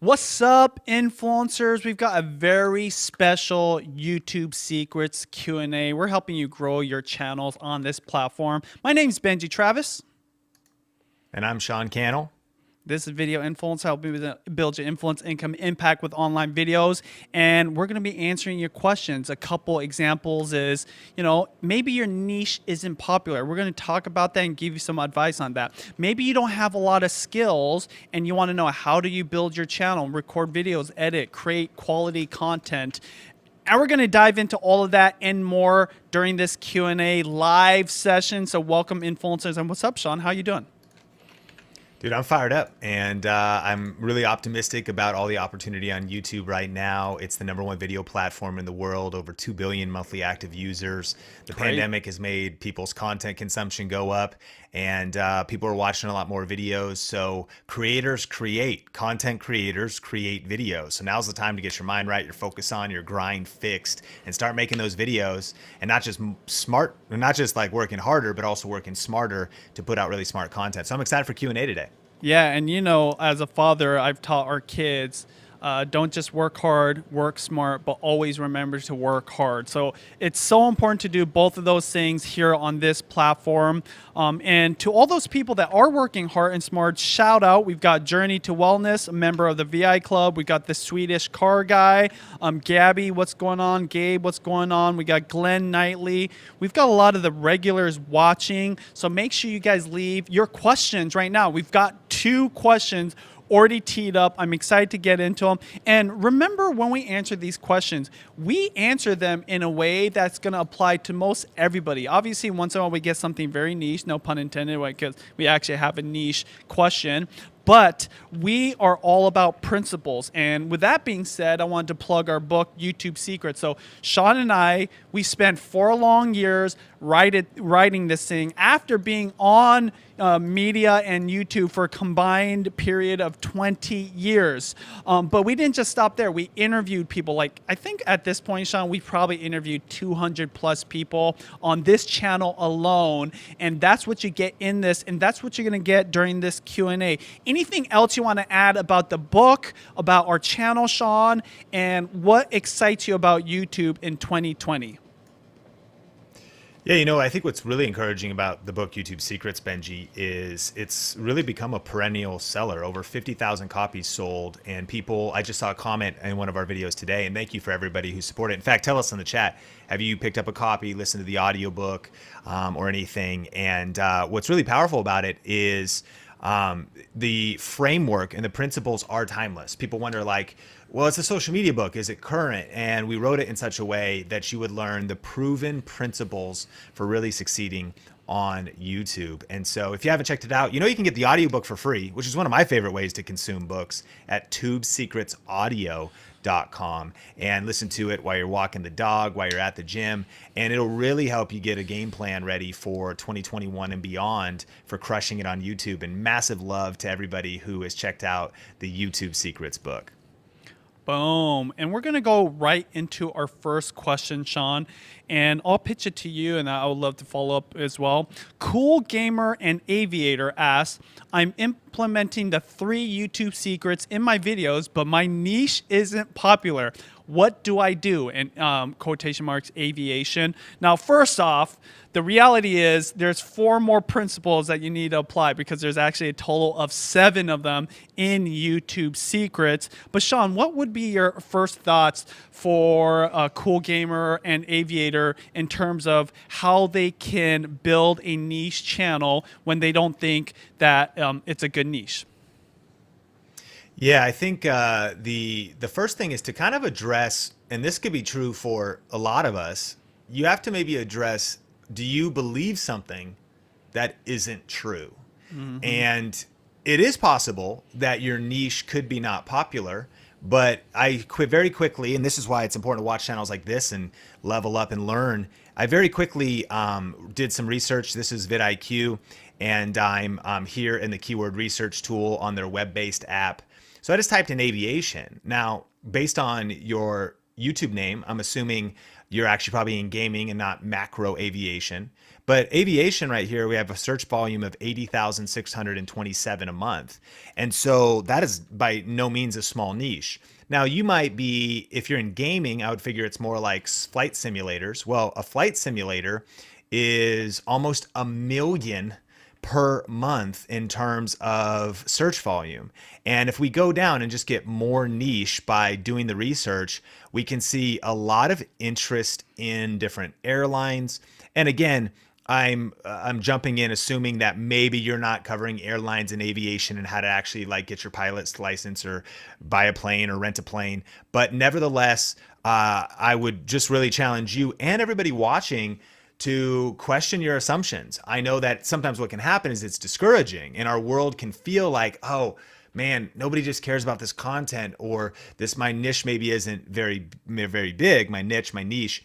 What's up, influencers? We've got a very special YouTube Secrets Q&A. We're helping you grow your channels on this platform. My name's Benji Travis. And I'm Sean Cannell. This is Video Influence, helping you build your influence, income, impact with online videos. And we're going to be answering your questions. A couple examples is, maybe your niche isn't popular. We're going to talk about that and give you some advice on that. Maybe you don't have a lot of skills and you want to know, how do you build your channel, record videos, edit, create quality content. And we're going to dive into all of that and more during this Q&A live session. So welcome, influencers. And what's up, Sean? How you doing? Dude, I'm fired up, and I'm really optimistic about all the opportunity on YouTube right now. It's the #1 video platform in the world, over 2 billion monthly active users. The pandemic has made people's content consumption go up, and people are watching a lot more videos. So creators create, content creators create videos. So now's the time to get your mind right, your focus on, your grind fixed, and start making those videos, and not just like working harder, but also working smarter to put out really smart content. So I'm excited for Q&A today. Yeah, and as a father, I've taught our kids, don't just work hard, work smart, but always remember to work hard. So it's so important to do both of those things here on this platform. And to all those people that are working hard and smart, shout out. We've got Journey to Wellness, a member of the VI Club. We got the Swedish car guy, Gabby, what's going on? Gabe, what's going on? We got Glenn Knightley. We've got a lot of the regulars watching. So make sure you guys leave your questions right now. We've got 2 questions already teed up. I'm excited to get into them. And remember, when we answer these questions, we answer them in a way that's going to apply to most everybody. Obviously, once in a while we get something very niche, no pun intended, because we actually have a niche question. But we are all about principles. And with that being said, I wanted to plug our book, YouTube Secrets. So Sean and I, we spent 4 long years writing this thing after being on media and YouTube for a combined period of 20 years. But we didn't just stop there. We interviewed people. Like, I think at this point, Sean, we've probably interviewed 200 plus people on this channel alone. And that's what you get in this. And that's what you're going to get during this Q&A. Anything else you want to add about the book, about our channel, Sean, and what excites you about YouTube in 2020? Yeah, I think what's really encouraging about the book YouTube Secrets, Benji, is it's really become a perennial seller. Over 50,000 copies sold, and I just saw a comment in one of our videos today, and thank you for everybody who supported it. In fact, tell us in the chat, have you picked up a copy, listened to the audiobook, or anything? And what's really powerful about it is the framework and the principles are timeless. People wonder, like, well, it's a social media book, is it current? And we wrote it in such a way that you would learn the proven principles for really succeeding on YouTube. And so if you haven't checked it out, you can get the audiobook for free, which is one of my favorite ways to consume books, at tubesecretsaudio.com, and listen to it while you're walking the dog, while you're at the gym, and it'll really help you get a game plan ready for 2021 and beyond for crushing it on YouTube. And massive love to everybody who has checked out the YouTube Secrets book. Boom. And we're going to go right into our first question, Sean. And I'll pitch it to you, and I would love to follow up as well. Cool Gamer and Aviator asks, I'm implementing the 3 YouTube secrets in my videos, but my niche isn't popular. What do I do? And quotation marks, aviation. Now, first off, the reality is there's 4 more principles that you need to apply, because there's actually a total of 7 of them in YouTube Secrets. But Sean, what would be your first thoughts for Cool Gamer and Aviator in terms of how they can build a niche channel when they don't think that it's a good niche? Yeah, I think the first thing is to kind of address, and this could be true for a lot of us, you have to maybe address, do you believe something that isn't true? Mm-hmm. And it is possible that your niche could be not popular, but I quit very quickly, and this is why it's important to watch channels like this and level up and learn. I very quickly did some research. This is vidIQ, and I'm here in the keyword research tool on their web-based app. So I just typed in aviation. Now, based on your YouTube name, I'm assuming you're actually probably in gaming and not macro aviation. But aviation right here, we have a search volume of 80,627 a month. And so that is by no means a small niche. Now, you might be, if you're in gaming, I would figure it's more like flight simulators. Well, a flight simulator is almost 1 million per month in terms of search volume. And if we go down and just get more niche by doing the research, we can see a lot of interest in different airlines. And again, I'm jumping in assuming that maybe you're not covering airlines and aviation and how to actually like get your pilot's license or buy a plane or rent a plane. But nevertheless, I would just really challenge you and everybody watching to question your assumptions. I know that sometimes what can happen is it's discouraging and our world can feel like, oh man, nobody just cares about this content, or this, my niche maybe isn't very big, my niche.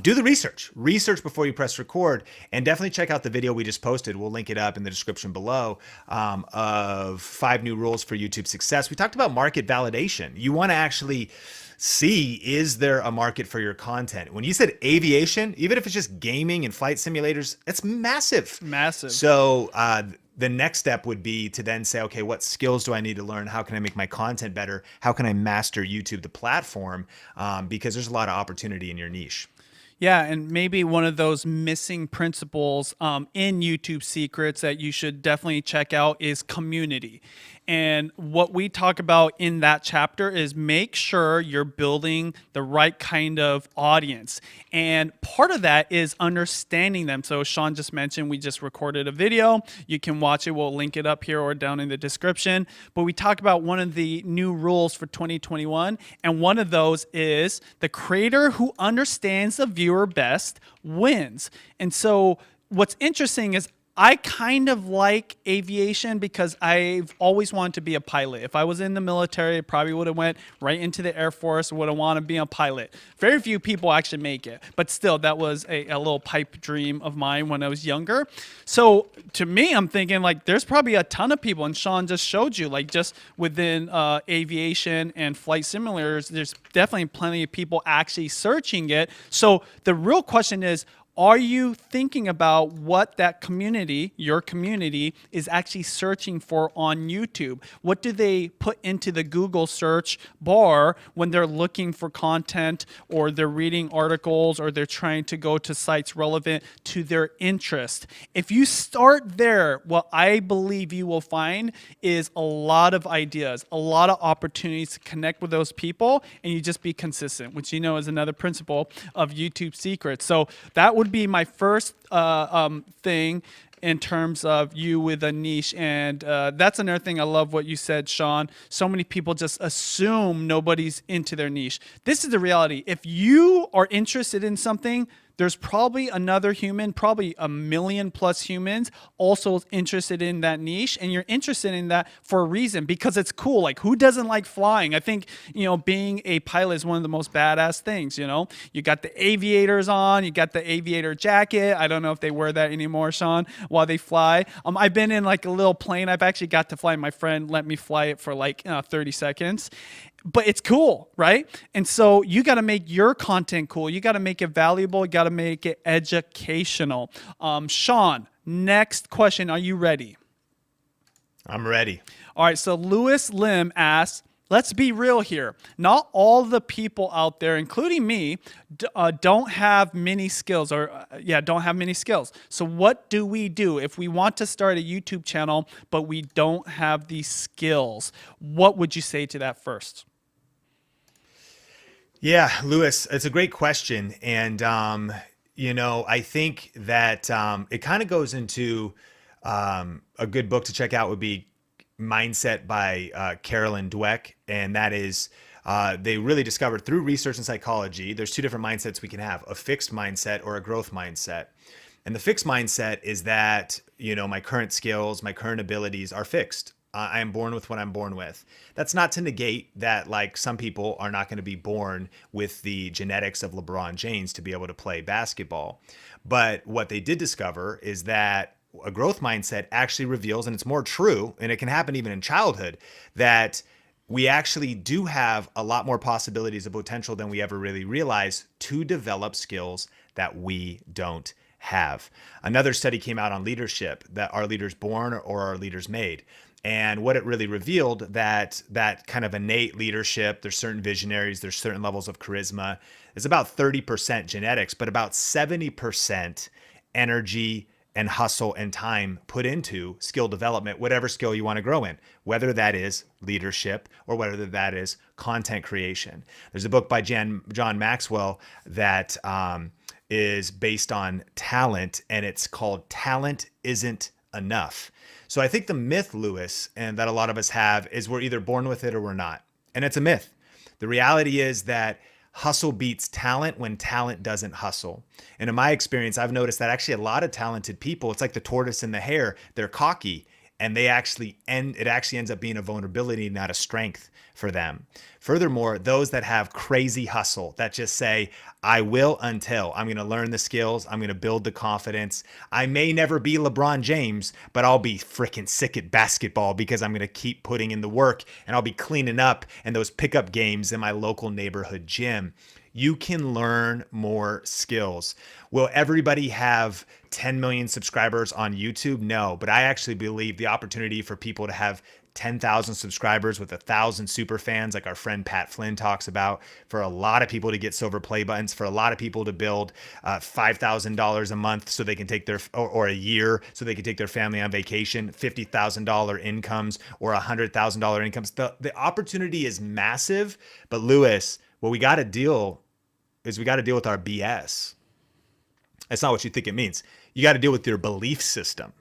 Do the research before you press record, and definitely check out the video we just posted. We'll link it up in the description below, of 5 new rules for YouTube success. We talked about market validation. You want to actually see, is there a market for your content? When you said aviation, even if it's just gaming and flight simulators, it's massive. Massive. So the next step would be to then say, okay, what skills do I need to learn? How can I make my content better? How can I master YouTube, the platform? Because there's a lot of opportunity in your niche. Yeah, and maybe one of those missing principles in YouTube Secrets that you should definitely check out is community. And what we talk about in that chapter is make sure you're building the right kind of audience. And part of that is understanding them. So Sean just mentioned we just recorded a video. You can watch it. We'll link it up here or down in the description. But we talk about one of the new rules for 2021. And one of those is the creator who understands the viewer best wins. And so what's interesting is I kind of like aviation because I've always wanted to be a pilot. If I was in the military, I probably would have went right into the Air Force, would have wanted to be a pilot. Very few people actually make it, but still, that was a little pipe dream of mine when I was younger. So to me, I'm thinking like there's probably a ton of people, and Sean just showed you, like just within aviation and flight simulators, there's definitely plenty of people actually searching it. So the real question is, are you thinking about what that community, your community, is actually searching for on YouTube? What do they put into the Google search bar when they're looking for content, or they're reading articles, or they're trying to go to sites relevant to their interest? If you start there, what I believe you will find is a lot of ideas, a lot of opportunities to connect with those people, and you just be consistent, which you know is another principle of YouTube Secrets. So that would be my first thing in terms of you with a niche. And that's another thing I love what you said, Sean. So many people just assume nobody's into their niche. This is the reality. If you are interested in something, there's probably another human, probably 1 million plus humans also interested in that niche. And you're interested in that for a reason, because it's cool. Like, who doesn't like flying? I think, being a pilot is one of the most badass things, You got the aviators on, you got the aviator jacket. I don't know if they wear that anymore, Sean, while they fly. I've been in like a little plane. I've actually got to fly. My friend let me fly it for like 30 seconds. But it's cool, right? And so you got to make your content cool. You got to make it valuable. You got to make it educational. Sean, next question. Are you ready? I'm ready. All right. So Lewis Lim asks, let's be real here. Not all the people out there, including me, don't have many skills, don't have many skills. So what do we do if we want to start a YouTube channel, but we don't have these skills? What would you say to that first? Yeah, Lewis, it's a great question. And, I think that it kind of goes into a good book to check out would be Mindset by Carolyn Dweck. And that is, they really discovered through research and psychology, there's 2 different mindsets we can have, a fixed mindset or a growth mindset. And the fixed mindset is that, my current skills, my current abilities are fixed. I am born with what I'm born with. That's not to negate that, like, some people are not going to be born with the genetics of LeBron James to be able to play basketball. But what they did discover is that a growth mindset actually reveals, and it's more true, and it can happen even in childhood, that we actually do have a lot more possibilities of potential than we ever really realize to develop skills that we don't have. Another study came out on leadership, that are leaders born or are leaders made? And what it really revealed, that kind of innate leadership, there's certain visionaries, there's certain levels of charisma, is about 30% genetics, but about 70% energy and hustle and time put into skill development, whatever skill you want to grow in, whether that is leadership or whether that is content creation. There's a book by John Maxwell that is based on talent, and it's called Talent Isn't Enough. So I think the myth, Lewis, and that a lot of us have, is we're either born with it or we're not. And it's a myth. The reality is that hustle beats talent when talent doesn't hustle. And in my experience, I've noticed that actually a lot of talented people, it's like the tortoise and the hare, they're cocky, and it actually ends up being a vulnerability, not a strength for them. Furthermore, those that have crazy hustle, that just say, I will until I'm going to learn the skills, I'm going to build the confidence. I may never be LeBron James, but I'll be freaking sick at basketball because I'm going to keep putting in the work, and I'll be cleaning up in those pickup games in my local neighborhood gym. You can learn more skills. Will everybody have 10 million subscribers on YouTube? No, but I actually believe the opportunity for people to have 10,000 subscribers with 1,000 super fans, like our friend Pat Flynn talks about, for a lot of people to get silver play buttons, for a lot of people to build $5,000 a month so they can take their, or a year so they can take their family on vacation, $50,000 incomes or $100,000 incomes. The opportunity is massive, but Lewis, what we got to deal is we got to deal with our BS. That's not what you think it means. You got to deal with your belief system.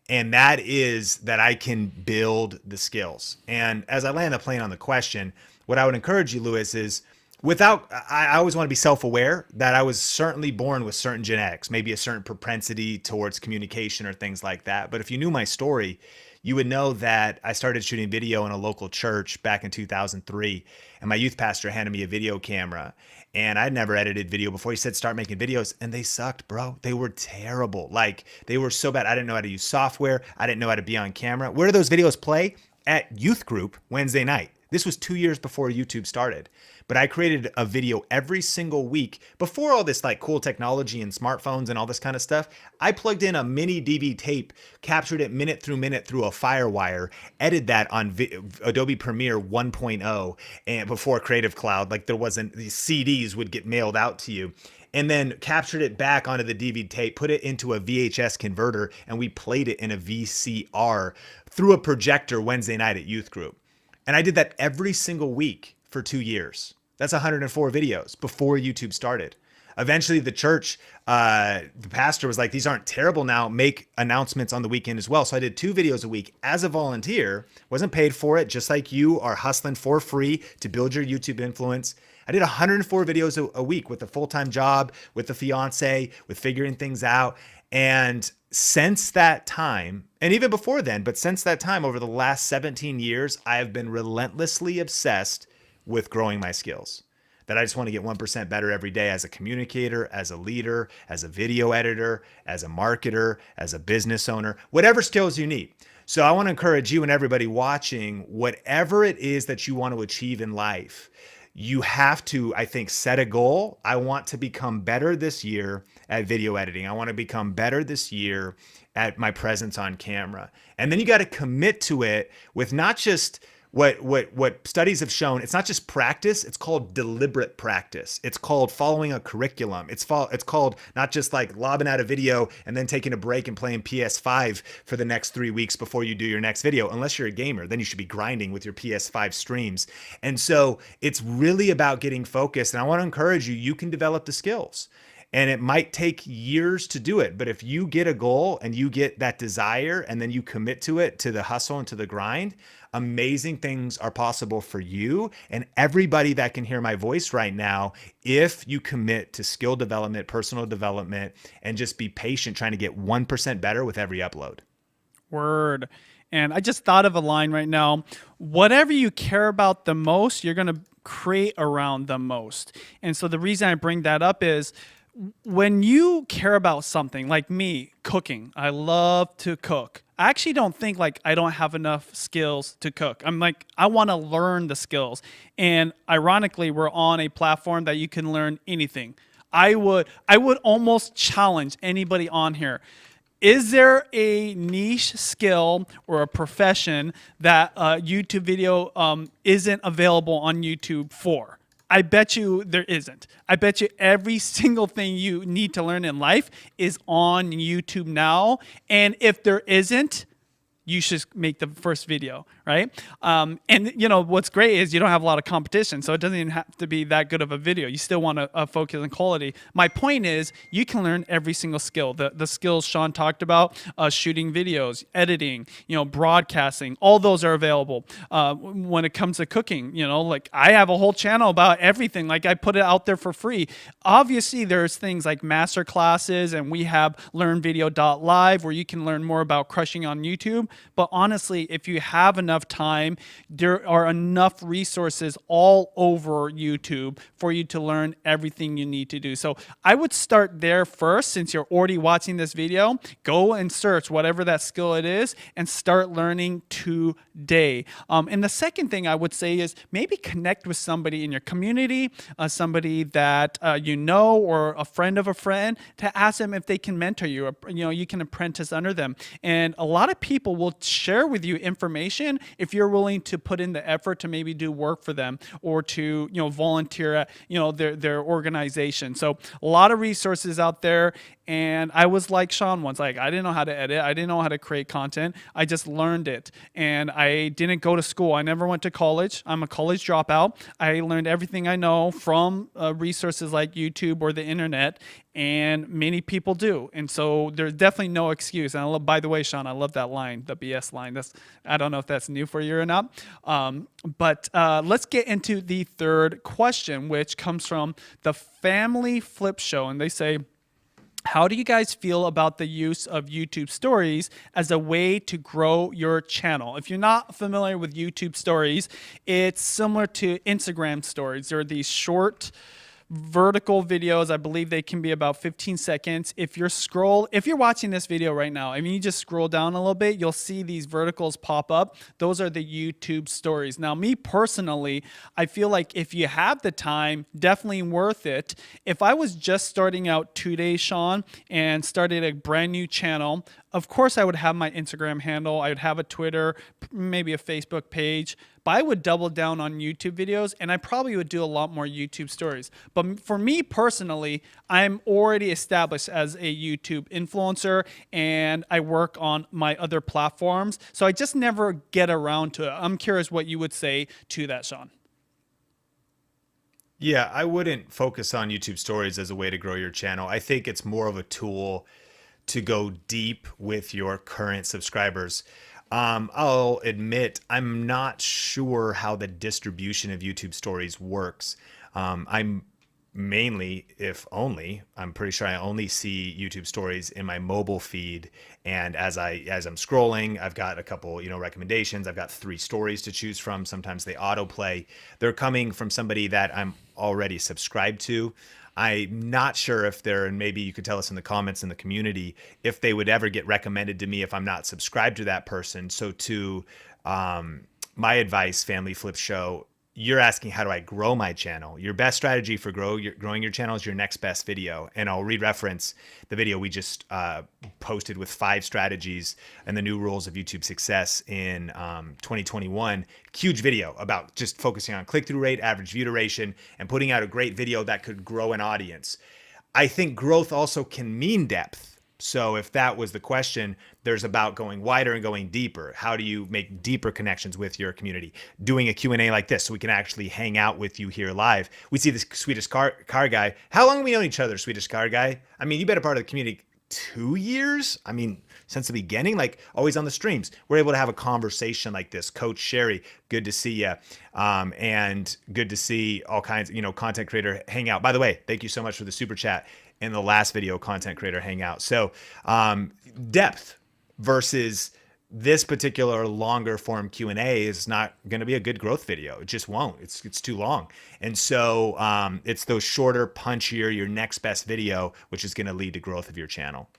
And that is that I can build the skills. And as I land the plane on the question, what I would encourage you, Lewis, is I always want to be self-aware that I was certainly born with certain genetics, maybe a certain propensity towards communication or things like that. But if you knew my story, you would know that I started shooting video in a local church back in 2003. And my youth pastor handed me a video camera. And I'd never edited video before. He said, start making videos. And they sucked, bro. They were terrible. Like, they were so bad. I didn't know how to use software. I didn't know how to be on camera. Where do those videos play? At youth group Wednesday night. This was 2 years before YouTube started. But I created a video every single week before all this like cool technology and smartphones and all this kind of stuff. I plugged in a mini DV tape, captured it minute through a FireWire, edited that on Adobe Premiere 1.0 and before Creative Cloud, like there wasn't, these CDs would get mailed out to you. And then captured it back onto the DVD tape, put it into a VHS converter, and we played it in a VCR through a projector Wednesday night at youth group. And I did that every single week for 2 years. That's 104 videos before YouTube started. Eventually the church, the pastor was like, these aren't terrible now, make announcements on the weekend as well. So I did 2 videos a week as a volunteer, wasn't paid for it, just like you are hustling for free to build your YouTube influence. I did 104 videos a week with a full-time job, with the fiance, with figuring things out. And since that time, and even before then, but since that time, over the last 17 years, I have been relentlessly obsessed with growing my skills. That I just want to get 1% better every day as a communicator, as a leader, as a video editor, as a marketer, as a business owner, whatever skills you need. So I want to encourage you and everybody watching, whatever it is that you want to achieve in life, you have to, I think, set a goal. I want to become better this year at video editing. I want to become better this year at my presence on camera. And then you got to commit to it with not just what studies have shown. It's not just practice. It's called deliberate practice. It's called following a curriculum. It's called not just like lobbing out a video and then taking a break and playing PS5 for the next 3 weeks before you do your next video. Unless you're a gamer, then you should be grinding with your PS5 streams. And so it's really about getting focused. And I want to encourage you, you can develop the skills. And it might take years to do it. But if you get a goal and you get that desire and then you commit to it, to the hustle and to the grind, amazing things are possible for you and everybody that can hear my voice right now if you commit to skill development, personal development, and just be patient trying to get 1% better with every upload. Word. And I just thought of a line right now. Whatever you care about the most, you're going to create around the most. And so the reason I bring that up is when you care about something like me, cooking, I love to cook. I actually don't think like I don't have enough skills to cook. I'm like, I want to learn the skills. And ironically, we're on a platform that you can learn anything. I would almost challenge anybody on here. Is there a niche skill or a profession that YouTube video isn't available on YouTube for? I bet you there isn't. I bet you every single thing you need to learn in life is on YouTube now. And if there isn't, you should make the first video, right? And you know what's great is you don't have a lot of competition, so it doesn't even have to be that good of a video. You still want to focus on quality. My point is, you can learn every single skill. The skills Sean talked about, shooting videos, editing, broadcasting, all those are available. When it comes to cooking, like I have a whole channel about everything. Like I put it out there for free. Obviously, there's things like master classes, and we have learnvideo.live where you can learn more about crushing on YouTube. But honestly, if you have enough time, there are enough resources all over YouTube for you to learn everything you need to do. So I would start there first. Since you're already watching this video, go and search whatever that skill it is and start learning today. And the second thing I would say is maybe connect with somebody in your community, somebody that or a friend of a friend, to ask them if they can mentor you. Or, you can apprentice under them. And a lot of people will share with you information if you're willing to put in the effort to maybe do work for them or to volunteer at their organization. So a lot of resources out there. And I was like Sean once, like I didn't know how to edit, I didn't know how to create content, I just learned it. And I didn't go to school, I never went to college, I'm a college dropout. I learned everything I know from resources like YouTube or the internet, and many people do. And so there's definitely no excuse. And I love, by the way, Sean, I love that line, the BS line. I don't know if that's new for you or not. But let's get into the third question, which comes from the Family Flip Show. And they say, how do you guys feel about the use of YouTube stories as a way to grow your channel? If you're not familiar with YouTube stories, it's similar to Instagram stories. They're these short vertical videos. I believe they can be about 15 seconds. If you're watching this video right now, I mean, you just scroll down a little bit, you'll see these verticals pop up. Those are the YouTube stories. Now, me personally, I feel like if you have the time, definitely worth it. If I was just starting out today, Sean, and started a brand new channel, of course, I would have my Instagram handle. I would have a Twitter, maybe a Facebook page, but I would double down on YouTube videos, and I probably would do a lot more YouTube stories. But for me personally, I'm already established as a YouTube influencer, and I work on my other platforms, so I just never get around to it. I'm curious what you would say to that, Sean. Yeah, I wouldn't focus on YouTube stories as a way to grow your channel. I think it's more of a tool to go deep with your current subscribers. I'll admit, I'm not sure how the distribution of YouTube stories works. I'm mainly, if only, I'm pretty sure I only see YouTube stories in my mobile feed. And as I'm scrolling, I've got a couple, recommendations. I've got 3 stories to choose from. Sometimes they autoplay. They're coming from somebody that I'm already subscribed to. I'm not sure if and maybe you could tell us in the comments in the community, if they would ever get recommended to me if I'm not subscribed to that person. So to my advice, Family Flip Show, you're asking, how do I grow my channel? Your best strategy for growing your channel is your next best video. And I'll re-reference the video we just posted with 5 strategies and the new rules of YouTube success in 2021. Huge video about just focusing on click-through rate, average view duration, and putting out a great video that could grow an audience. I think growth also can mean depth. So if that was the question, there's about going wider and going deeper. How do you make deeper connections with your community? Doing a Q&A like this so we can actually hang out with you here live. We see this Swedish car guy. How long have we known each other, Swedish car guy? I mean, you've been a part of the community 2 years? I mean, since the beginning, like always on the streams. We're able to have a conversation like this. Coach Sherry, good to see you. And good to see all kinds, content creator hang out. By the way, thank you so much for the super chat in the last video, content creator hangout. So depth versus this particular longer form Q&A is not going to be a good growth video. It just won't. It's too long. And so it's those shorter, punchier, your next best video, which is going to lead to growth of your channel.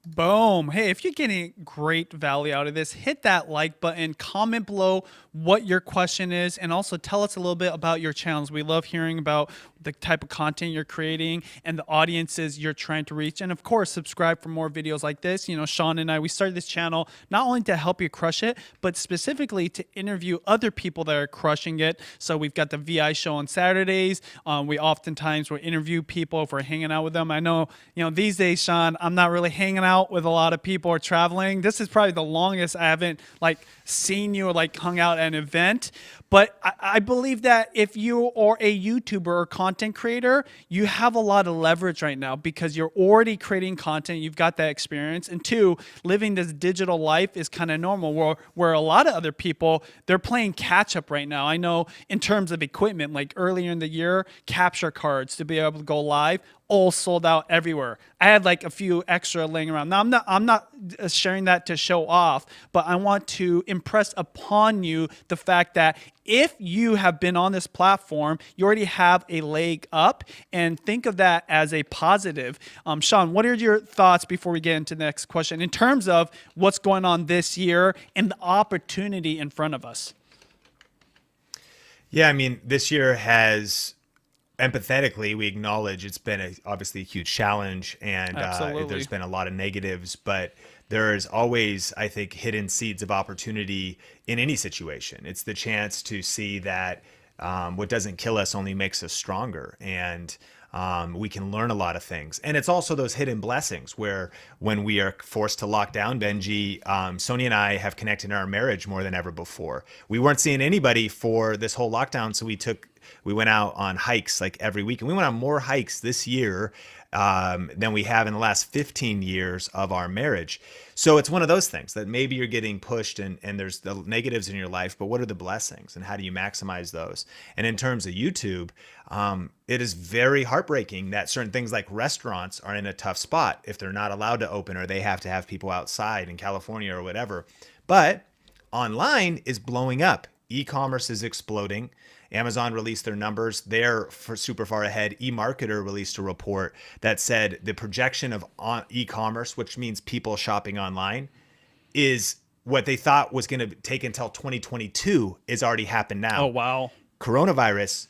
Boom. Hey, if you're getting great value out of this, hit that like button, comment below what your question is, and also tell us a little bit about your channels. We love hearing about the type of content you're creating and the audiences you're trying to reach. And of course, subscribe for more videos like this. You know, Sean and I, we started this channel not only to help you crush it, but specifically to interview other people that are crushing it. So we've got the VI show on Saturdays. We oftentimes will interview people if we're hanging out with them. I know, you know, these days, Sean, I'm not really hanging out with a lot of people or traveling. This is probably the longest I haven't like seen you or like hung out at an event. But I believe that if you are a YouTuber or content creator, you have a lot of leverage right now because you're already creating content. You've got that experience. And two, living this digital life is kind of normal where a lot of other people, they're playing catch up right now. I know in terms of equipment, like earlier in the year, capture cards to be able to go live, all sold out everywhere. I had like a few extra laying around. Now I'm not sharing that to show off, but I want to impress upon you the fact that if you have been on this platform, you already have a leg up, and think of that as a positive. Sean, what are your thoughts before we get into the next question in terms of what's going on this year and the opportunity in front of us? Yeah, I mean, this year has, empathetically, we acknowledge it's been obviously a huge challenge, and there's been a lot of negatives, but there is always, I think, hidden seeds of opportunity in any situation. It's the chance to see that what doesn't kill us only makes us stronger, and we can learn a lot of things. And it's also those hidden blessings where when we are forced to lock down, Benji, Sonia and I have connected in our marriage more than ever before. We weren't seeing anybody for this whole lockdown, so we went out on hikes like every week, and we went on more hikes this year than we have in the last 15 years of our marriage. So it's one of those things that maybe you're getting pushed and there's the negatives in your life, but what are the blessings and how do you maximize those? And in terms of YouTube, it is very heartbreaking that certain things like restaurants are in a tough spot if they're not allowed to open or they have to have people outside in California or whatever. But online is blowing up. E-commerce is exploding. Amazon released their numbers. They're super far ahead. eMarketer released a report that said the projection of e-commerce, which means people shopping online, is what they thought was going to take until 2022 is already happened now. Oh, wow. Coronavirus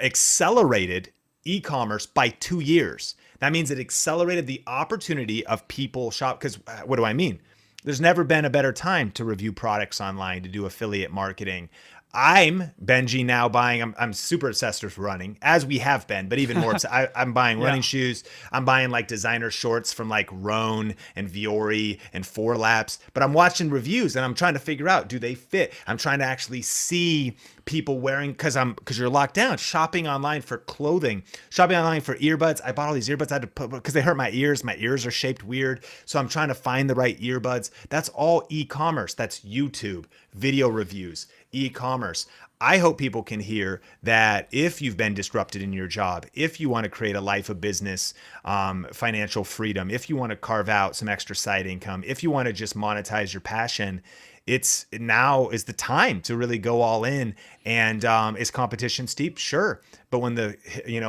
accelerated e-commerce by 2 years. That means it accelerated the opportunity of people shop. Because what do I mean? There's never been a better time to review products online, to do affiliate marketing. I'm Benji now buying, I'm super obsessed with running, as we have been, but even more, I'm buying running shoes. I'm buying like designer shorts from like Roan and Viore and Four Laps, but I'm watching reviews and I'm trying to figure out, do they fit? I'm trying to actually see people wearing, because you're locked down, shopping online for clothing, shopping online for earbuds. I bought all these earbuds I had to put because they hurt my ears. My ears are shaped weird. So I'm trying to find the right earbuds. That's all e-commerce. That's YouTube, video reviews, e-commerce. I hope people can hear that if you've been disrupted in your job, if you want to create a life of business, financial freedom, if you want to carve out some extra side income, if you want to just monetize your passion, now is the time to really go all in. And is competition steep? Sure. But when the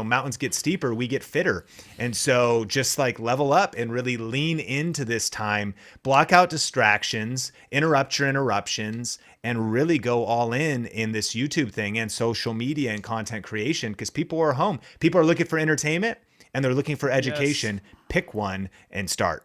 mountains get steeper, we get fitter. And so just like level up and really lean into this time, block out distractions, interrupt your interruptions, and really go all in this YouTube thing and social media and content creation, because people are home. People are looking for entertainment and they're looking for education. Yes. Pick one and start.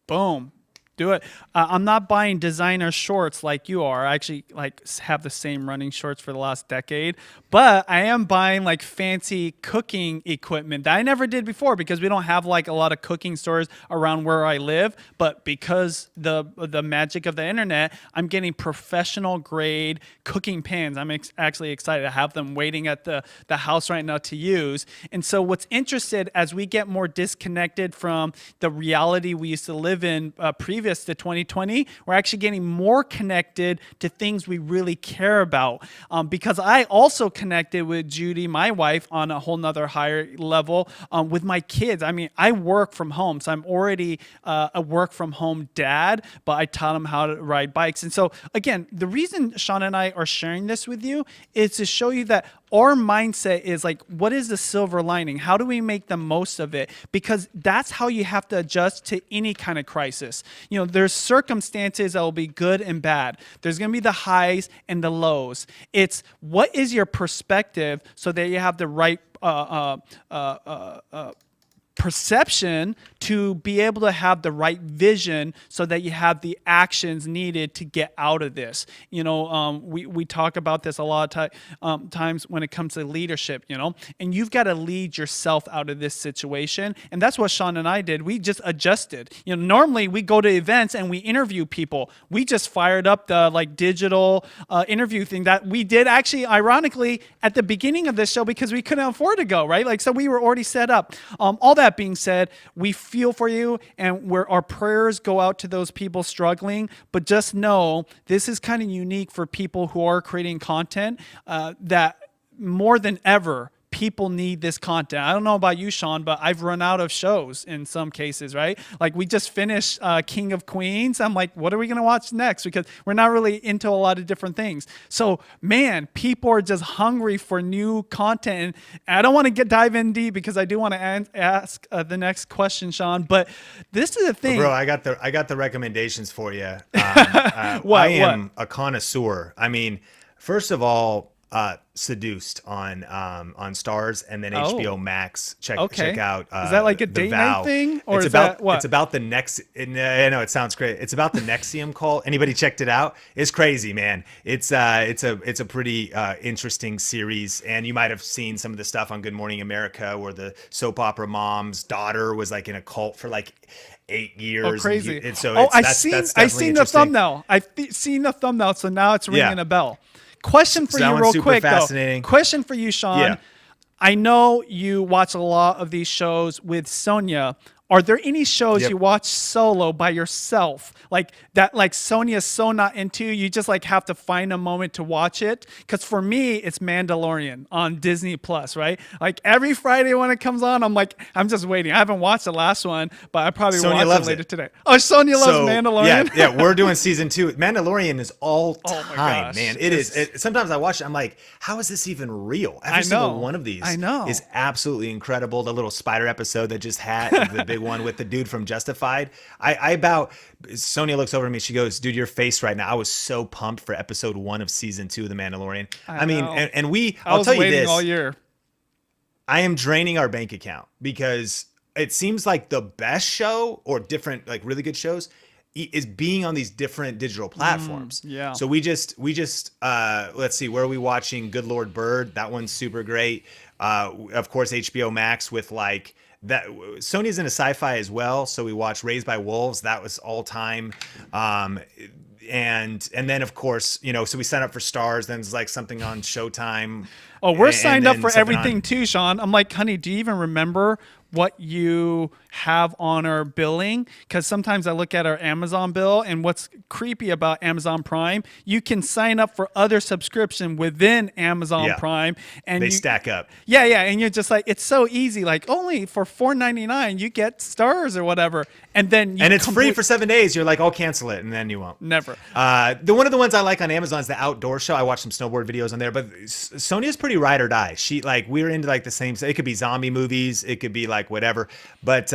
Boom. Do it. I'm not buying designer shorts like you are. I actually like have the same running shorts for the last decade, but I am buying like fancy cooking equipment that I never did before because we don't have like a lot of cooking stores around where I live. But because the magic of the internet, I'm getting professional grade cooking pans. I'm actually excited to have them waiting at the house right now to use. And so what's interested as we get more disconnected from the reality we used to live in previously, this to 2020. We're actually getting more connected to things we really care about. Because I also connected with Judy, my wife, on a whole nother higher level with my kids. I mean, I work from home, so I'm already a work from home dad, but I taught them how to ride bikes. And so again, the reason Sean and I are sharing this with you is to show you that our mindset is like, what is the silver lining? How do we make the most of it? Because that's how you have to adjust to any kind of crisis. You know, there's circumstances that will be good and bad. There's going to be the highs and the lows. It's what is your perspective so that you have the right perception to be able to have the right vision so that you have the actions needed to get out of this. You know, we talk about this a lot of times when it comes to leadership, you know, and you've got to lead yourself out of this situation. And that's what Sean and I did. We just adjusted. You know, normally we go to events and we interview people. We just fired up the like digital interview thing that we did actually, ironically, at the beginning of this show because we couldn't afford to go, right? Like, so we were already set up. All that being said, we feel for you, and where our prayers go out to those people struggling. But just know this is kind of unique for people who are creating content that more than ever, people need this content. I don't know about you, Sean, but I've run out of shows in some cases, right? Like we just finished King of Queens. I'm like, what are we going to watch next? Because we're not really into a lot of different things. So, man, people are just hungry for new content. And I don't want to dive in deep because I do want to ask the next question, Sean. But this is the thing. Well, bro, I got the recommendations for you. I am a connoisseur. I mean, first of all, Seduced on Stars, and then HBO Max. Check out. Is that like a date night thing, or it's is about that what? It's about the next. I know it sounds great. It's about the Nexium call. Anybody checked it out? It's crazy, man. It's a pretty interesting series, and you might have seen some of the stuff on Good Morning America, where the soap opera mom's daughter was like in a cult for like 8 years. Oh, crazy! And so I've seen the thumbnail. I've seen the thumbnail, so now it's ringing a bell. Question for you real quick, though. Question for you, Sean. Yeah. I know you watch a lot of these shows with Sonia. Are there any shows you watch solo by yourself? Like that, like Sonia's so not into, you just like have to find a moment to watch it? Because for me, it's Mandalorian on Disney Plus, right? Like every Friday when it comes on, I'm like, I'm just waiting. I haven't watched the last one, but I probably watch it later today. Oh, Sonia loves Mandalorian? Yeah, we're doing season 2. Mandalorian is all time, man. It is. Sometimes I watch it, I'm like, how is this even real? Every single one of these is absolutely incredible. The little spider episode that just had the big one with the dude from Justified. Sonia looks over at me. She goes, dude, your face right now. I was so pumped for episode 1 of season 2 of The Mandalorian. I mean, I'll tell you this. All year. I am draining our bank account because it seems like the best show or different, like really good shows is being on these different digital platforms. So we just let's see, where are we watching? Good Lord Bird. That one's super great. Of course, HBO Max with like, that Sony's into sci-fi as well, so we watched Raised by Wolves. That was all time, and then of course, you know, so we signed up for Stars. Then it's like something on Showtime. Oh, we're signed up for everything too, Sean. I'm like, honey, do you even remember what you have on our billing? Because sometimes I look at our Amazon bill, and what's creepy about Amazon Prime, you can sign up for other subscription within Amazon Prime, and they stack up. Yeah, and you're just like, it's so easy. Like only for $4.99 you get Stars or whatever, and then it's free for 7 days. You're like, I'll cancel it, and then you won't. Never. One of the ones I like on Amazon is the outdoor show. I watch some snowboard videos on there, but Sonia's pretty ride or die. She like, we're into like the same. It could be zombie movies. It could be like whatever. But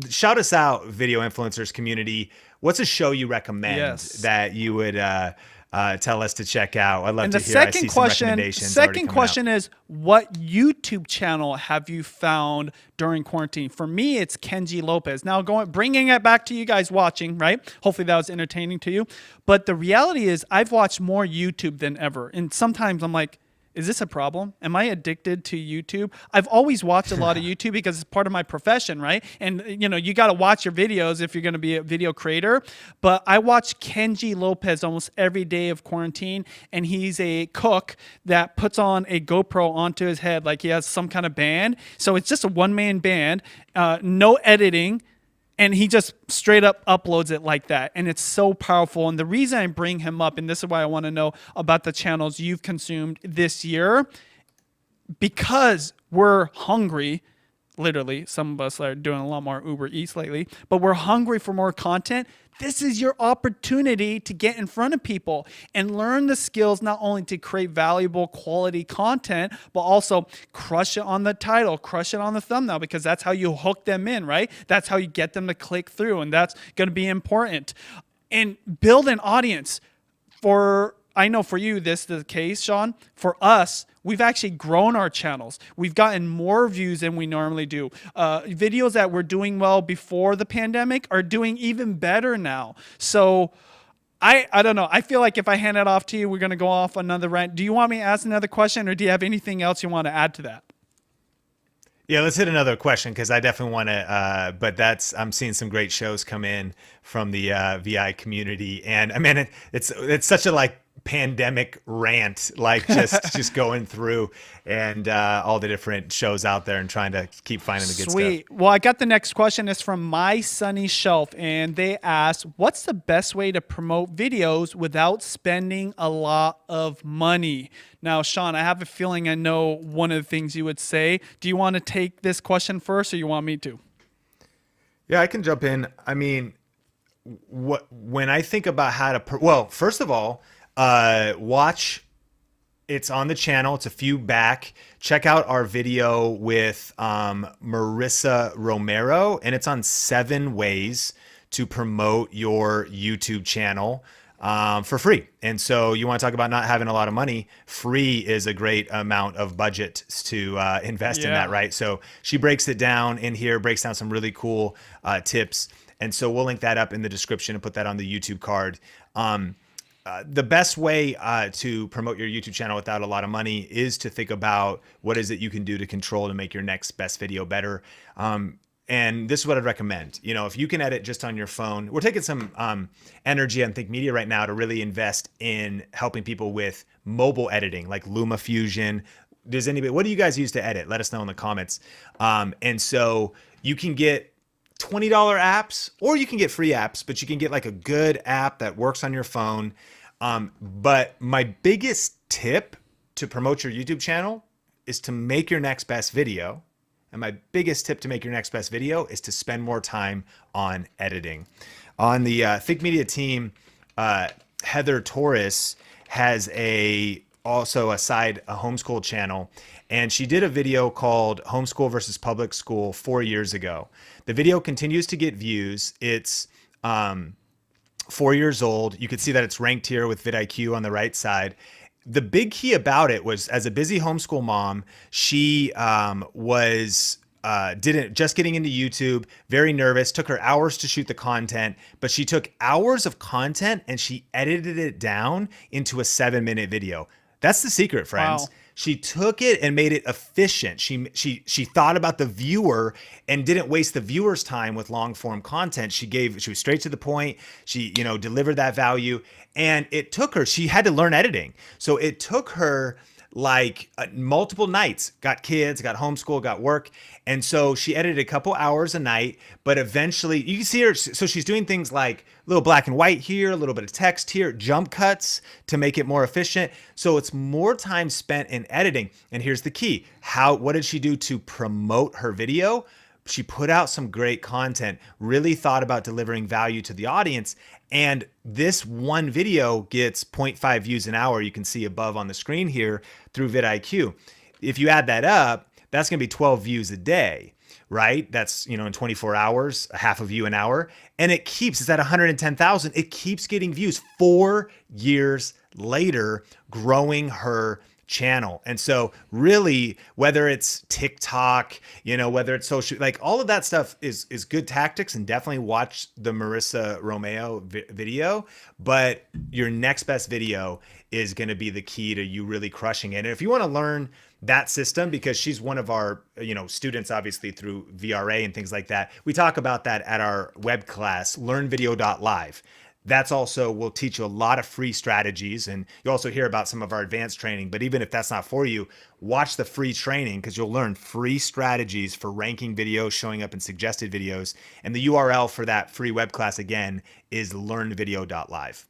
shout us out, video influencers community. What's a show you recommend that you would tell us to check out? I'd love to hear. I see some recommendations. Second question is, what YouTube channel have you found during quarantine? For me, it's Kenji Lopez. Now, bringing it back to you guys watching, right? Hopefully that was entertaining to you. But the reality is, I've watched more YouTube than ever, and sometimes I'm like, is this a problem? Am I addicted to YouTube? I've always watched a lot of YouTube because it's part of my profession, right? And you know, you got to watch your videos if you're going to be a video creator. But I watch Kenji Lopez almost every day of quarantine, and he's a cook that puts on a GoPro onto his head like he has some kind of band. So it's just a one-man band, no editing. and he just straight up uploads it like that, and it's so powerful. And the reason I bring him up, and this is why I want to know about the channels you've consumed this year, because we're hungry. Literally, some of us are doing a lot more Uber Eats lately, but we're hungry for more content. This is your opportunity to get in front of people and learn the skills, not only to create valuable quality content, but also crush it on the title, crush it on the thumbnail, because that's how you hook them in, right? That's how you get them to click through, and that's going to be important. And build an audience. I know for you, this is the case, Sean. For us, we've actually grown our channels. We've gotten more views than we normally do. Videos that were doing well before the pandemic are doing even better now. So I don't know. I feel like if I hand it off to you, we're going to go off another rant. Do you want me to ask another question, or do you have anything else you want to add to that? Yeah, let's hit another question, because I definitely want to. But I'm seeing some great shows come in from the VI community, and I mean it's such a pandemic rant, just going through and all the different shows out there and trying to keep finding the good Sweet. stuff. Well, I got the next question. It's from My Sunny Shelf, and they ask, what's the best way to promote videos without spending a lot of money? Now, Sean, I have a feeling I know one of the things you would say. Do you want to take this question first, or you want me to? Yeah, I can jump in. I mean, when I think about how to, first of all, watch, it's on the channel. It's a few back. Check out our video with Marissa Romero, and it's on 7 ways to promote your YouTube channel for free. And so you want to talk about not having a lot of money. Free is a great amount of budget to invest in that, right? So she breaks it down in here, breaks down some really cool tips. And so we'll link that up in the description and put that on the YouTube card. The best way to promote your YouTube channel without a lot of money is to think about what is it you can do to control to make your next best video better. And this is what I'd recommend. If you can edit just on your phone, we're taking some energy on Think Media right now to really invest in helping people with mobile editing, like LumaFusion. What do you guys use to edit? Let us know in the comments. And so you can get $20 apps, or you can get free apps, but you can get a good app that works on your phone. But my biggest tip to promote your YouTube channel is to make your next best video. And my biggest tip to make your next best video is to spend more time on editing. On the Think Media team, Heather Torres has also a homeschool channel, and she did a video called Homeschool versus Public School 4 years ago. The video continues to get views. It's 4 years old. You can see that it's ranked here with vidIQ on the right side. The big key about it was, as a busy homeschool mom, she was just getting into YouTube, very nervous, took her hours to shoot the content, but she took hours of content and she edited it down into a 7-minute video. That's the secret, friends. Wow. She took it and made it efficient. She thought about the viewer and didn't waste the viewer's time with long form content. She was straight to the point. She, delivered that value, and it took her, she had to learn editing. So it took her multiple nights, got kids, got homeschool, got work. And so she edited a couple hours a night, but eventually you can see her. So she's doing things like a little black and white here, a little bit of text here, jump cuts to make it more efficient. So it's more time spent in editing. And here's the key. What did she do to promote her video? She put out some great content, really thought about delivering value to the audience. And this one video gets 0.5 views an hour. You can see above on the screen here through vidIQ. If you add that up, that's going to be 12 views a day, right? That's, in 24 hours, a half a view an hour. And it's at 110,000. It keeps getting views 4 years later, growing her channel. And so really, whether it's TikTok, whether it's social, all of that stuff is good tactics, and definitely watch the Marissa Romeo video, but your next best video is going to be the key to you really crushing it. And if you want to learn that system, because she's one of our, students, obviously through VRA and things like that, we talk about that at our web class, learnvideo.live. That's also will teach you a lot of free strategies, and you also hear about some of our advanced training. But even if that's not for you, watch the free training because you'll learn free strategies for ranking videos, showing up in suggested videos. And the URL for that free web class again is learnvideo.live.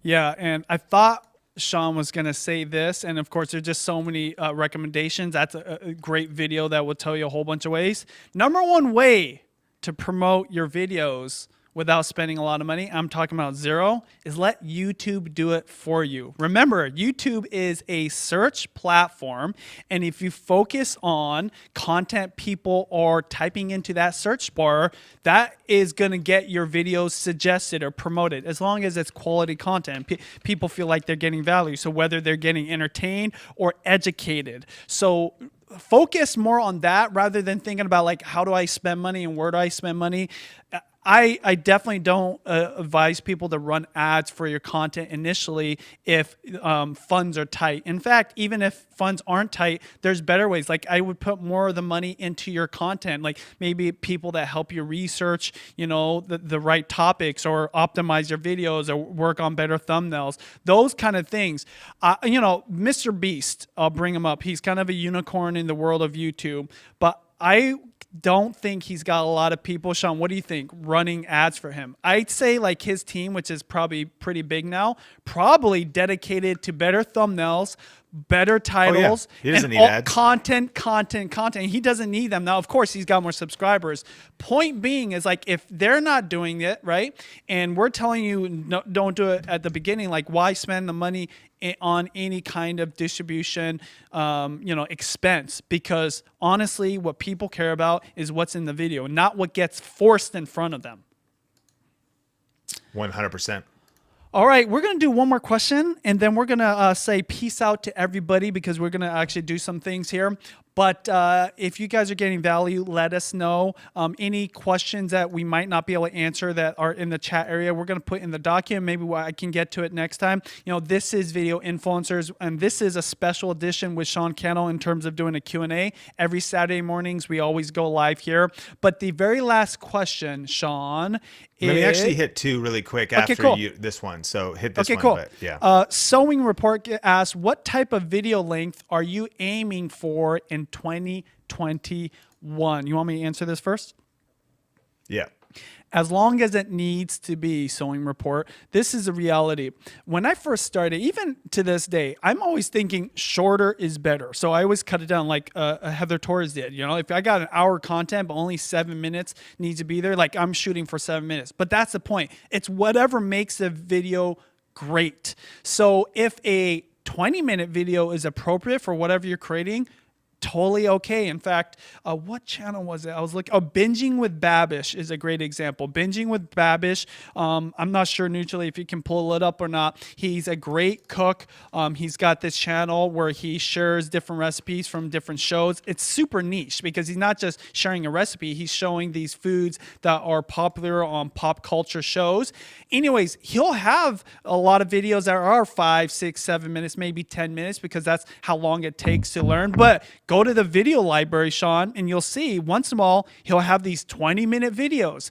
Yeah, and I thought Sean was going to say this, and of course, there's just so many recommendations. That's a great video that will tell you a whole bunch of ways. Number one way to promote your videos without spending a lot of money, I'm talking about zero, is let YouTube do it for you. Remember, YouTube is a search platform, and if you focus on content people are typing into that search bar, that is going to get your videos suggested or promoted, as long as it's quality content. People feel like they're getting value, so whether they're getting entertained or educated. So focus more on that rather than thinking about like, how do I spend money and where do I spend money? I definitely don't advise people to run ads for your content initially if funds are tight. In fact, even if funds aren't tight, there's better ways. Like I would put more of the money into your content, like maybe people that help you research, the right topics or optimize your videos or work on better thumbnails, those kind of things. Mr. Beast, I'll bring him up. He's kind of a unicorn in the world of YouTube, but I don't think he's got a lot of people. Sean, what do you think? Running ads for him? I'd say like his team, which is probably pretty big now, probably dedicated to better thumbnails, better titles, He doesn't and need ads. content. He doesn't need them. Now, of course, he's got more subscribers. Point being is like if they're not doing it, right, and we're telling you no, don't do it at the beginning, like why spend the money on any kind of distribution, expense? Because honestly, what people care about is what's in the video, not what gets forced in front of them. 100%. All right, we're going to do one more question, and then we're going to say peace out to everybody because we're going to actually do some things here. But if you guys are getting value, let us know. Any questions that we might not be able to answer that are in the chat area, we're going to put in the document. Maybe I can get to it next time. This is Video Influencers, and this is a special edition with Sean Cannell in terms of doing a Q&A. Every Saturday mornings, we always go live here. But the very last question, Sean, Let me actually hit two really quick after cool. this one. So hit this one. Cool. But yeah. Sewing Report asks, what type of video length are you aiming for in 2021? You want me to answer this first? Yeah. As long as it needs to be, Sewing Report. This is a reality. When I first started, even to this day, I'm always thinking shorter is better. So I always cut it down like Heather Torres did. If I got an hour content, but only 7 minutes needs to be there, like I'm shooting for 7 minutes. But that's the point. It's whatever makes a video great. So if a 20-minute video is appropriate for whatever you're creating, totally okay. In fact, what channel was it? I was looking. Binging with Babish is a great example. Binging with Babish. I'm not sure neutrally if you can pull it up or not. He's a great cook. He's got this channel where he shares different recipes from different shows. It's super niche because he's not just sharing a recipe. He's showing these foods that are popular on pop culture shows. Anyways, he'll have a lot of videos that are 5, 6, 7 minutes, maybe 10 minutes because that's how long it takes to learn. But go to the video library, Sean, and you'll see once in a while he'll have these 20-minute videos.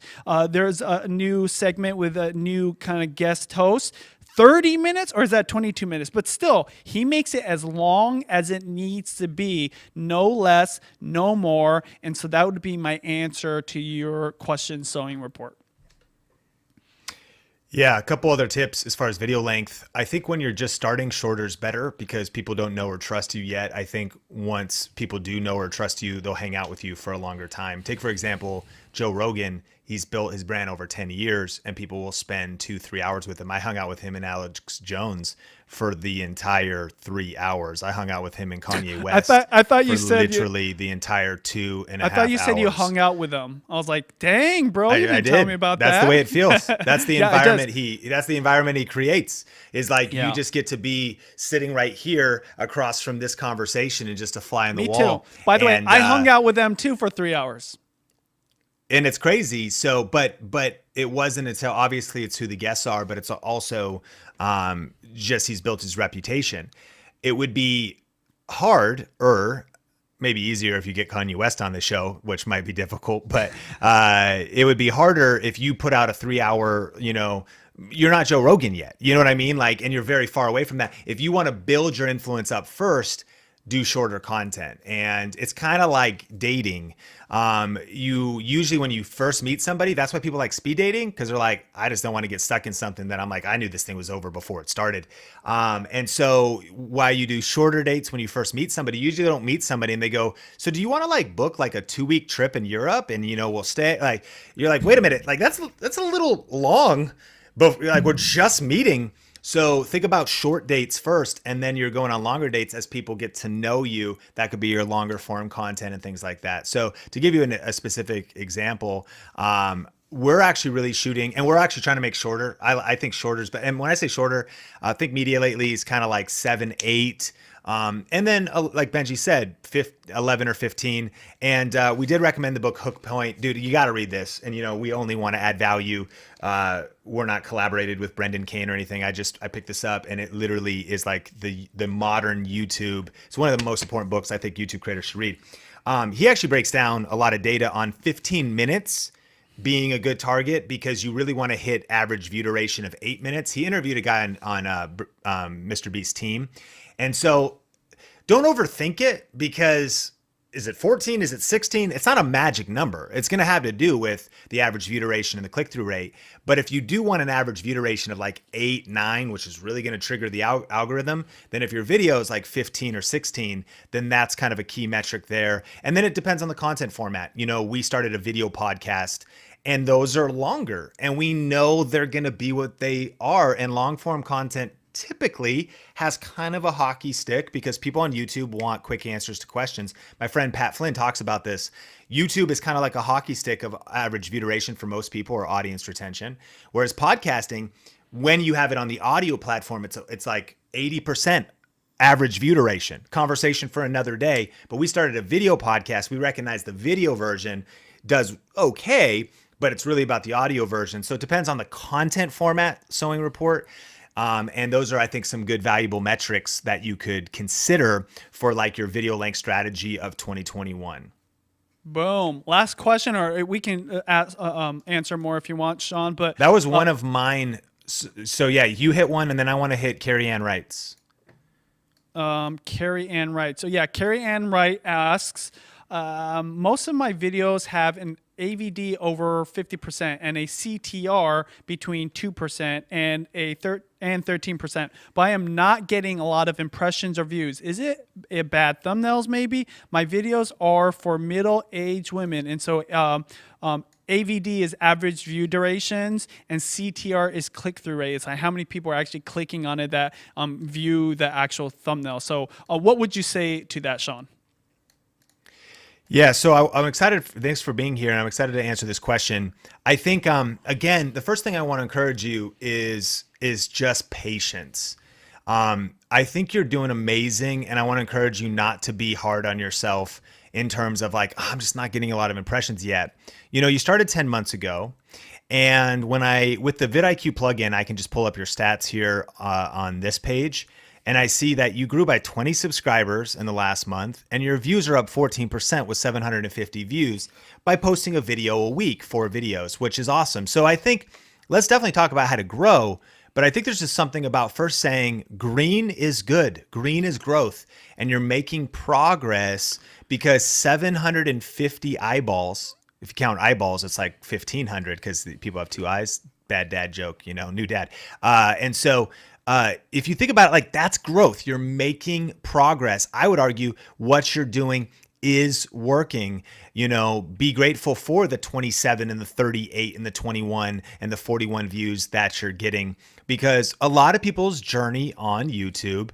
There's a new segment with a new kind of guest host. 30 minutes, or is that 22 minutes? But still, he makes it as long as it needs to be, no less, no more. And so that would be my answer to your question, Sewing Report. Yeah, a couple other tips as far as video length. I think when you're just starting, shorter is better because people don't know or trust you yet. I think once people do know or trust you, they'll hang out with you for a longer time. Take, for example, Joe Rogan. He's built his brand over 10 years and people will spend 2-3 hours with him. I hung out with him and Alex Jones for the entire 3 hours. I hung out with him and Kanye West. I thought you said literally the entire 2.5 hours. I thought you said you hung out with them. I was like, dang, bro, you didn't tell me about that. That's the way it feels. That's the environment that's the environment he creates. Is like you just get to be sitting right here across from this conversation and just a fly on the wall. Me too. By the way, I hung out with them too for 3 hours. And it's crazy. So, but it wasn't until obviously it's who the guests are, but it's also just he's built his reputation. It would be hard or maybe easier if you get Kanye West on the show, which might be difficult, but it would be harder if you put out a 3 hour, you're not Joe Rogan yet. You know what I mean? Like, and you're very far away from that. If you want to build your influence up first, do shorter content. And it's kind of like dating. You usually, when you first meet somebody, that's why people like speed dating, because they're like, I just don't want to get stuck in something that I'm like, I knew this thing was over before it started. And so why you do shorter dates when you first meet somebody, you usually don't meet somebody and they go, so do you want to like book like a 2-week trip in Europe? And, you know, we'll stay, like, you're like, wait a minute, like that's a little long, but like we're just meeting. So think about short dates first, and then you're going on longer dates as people get to know you. That could be your longer form content and things like that. So to give you a specific example, we're actually really shooting, and we're actually trying to make shorter. I think shorter is, and when I say shorter, I think media lately is kind of like 7, 8. And then, like Benji said, 11 or 15. And we did recommend the book Hook Point. Dude, you got to read this. And, you know, we only want to add value. We're not collaborated with Brendan Kane or anything. I picked this up, and it literally is like the modern YouTube. It's one of the most important books I think YouTube creators should read. He actually breaks down a lot of data on 15 minutes being a good target, because you really want to hit average view duration of 8 minutes. He interviewed a guy on Mr. Beast's team. And so don't overthink it, because is it 14? Is it 16? It's not a magic number. It's going to have to do with the average view duration and the click-through rate. But if you do want an average view duration of like 8, 9, which is really going to trigger the algorithm, then if your video is like 15 or 16, then that's kind of a key metric there. And then it depends on the content format. You know, we started a video podcast, and those are longer, and we know they're going to be what they are. And long form content typically has kind of a hockey stick, because people on YouTube want quick answers to questions. My friend Pat Flynn talks about this. YouTube is kind of like a hockey stick of average view duration for most people, or audience retention. Whereas podcasting, when you have it on the audio platform, it's like 80% average view duration. Conversation for another day. But we started a video podcast. We recognize the video version does okay, but it's really about the audio version. So it depends on the content format, Sewing Report. And those are, I think, some good valuable metrics that you could consider for like your video length strategy of 2021. Boom. Last question, or we can answer more if you want, Sean. But that was one of mine. So yeah, you hit one, and then I want to hit Carrie Ann Wright's. Carrie Ann Wright. So yeah, Carrie Ann Wright asks, most of my videos have an AVD over 50% and a CTR between 2% and a 13%, but I am not getting a lot of impressions or views. Is it a bad thumbnails? Maybe my videos are for middle-aged women, and so AVD is average view durations, and CTR is click-through rate. It's like how many people are actually clicking on it that view the actual thumbnail. So what would you say to that, Sean? Yeah, so I'm excited. Thanks for being here, and I'm excited to answer this question. I think, again, the first thing I want to encourage you is just patience. I think you're doing amazing, and I want to encourage you not to be hard on yourself in terms of like, oh, I'm just not getting a lot of impressions yet. You know, you started 10 months ago, and with the vidIQ plugin, I can just pull up your stats here on this page. And I see that you grew by 20 subscribers in the last month, and your views are up 14% with 750 views by posting a video a week, 4 videos, which is awesome. So I think let's definitely talk about how to grow, but I think there's just something about first saying green is good, green is growth, and you're making progress, because 750 eyeballs, if you count eyeballs, it's like 1,500 because people have 2 eyes. Bad dad joke, you know, new dad. And so if you think about it, like that's growth. You're making progress. I would argue what you're doing is working. You know, be grateful for the 27 and the 38 and the 21 and the 41 views that you're getting, because a lot of people's journey on YouTube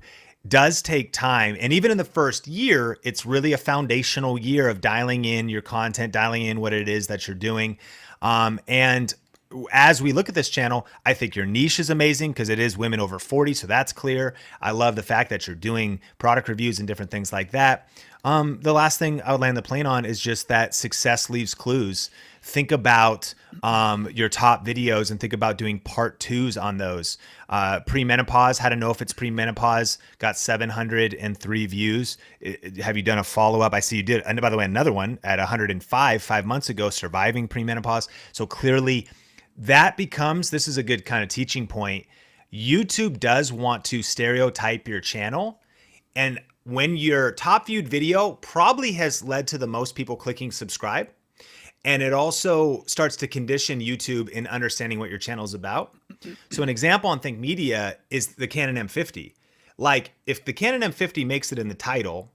does take time. And even in the first year, it's really a foundational year of dialing in your content, dialing in what it is that you're doing. And as we look at this channel, I think your niche is amazing because it is women over 40. So that's clear. I love the fact that you're doing product reviews and different things like that. The last thing I would land the plane on is just that success leaves clues. Think about your top videos and think about doing part 2s on those. Premenopause, how to know if it's premenopause, got 703 views. Have you done a follow-up? I see you did. And by the way, another one at 105 5 months ago, surviving premenopause. So clearly, that becomes, this is a good kind of teaching point. YouTube does want to stereotype your channel. And when your top viewed video probably has led to the most people clicking subscribe, and it also starts to condition YouTube in understanding what your channel is about. So an example on Think Media is the Canon M50. Like if the Canon M50 makes it in the title,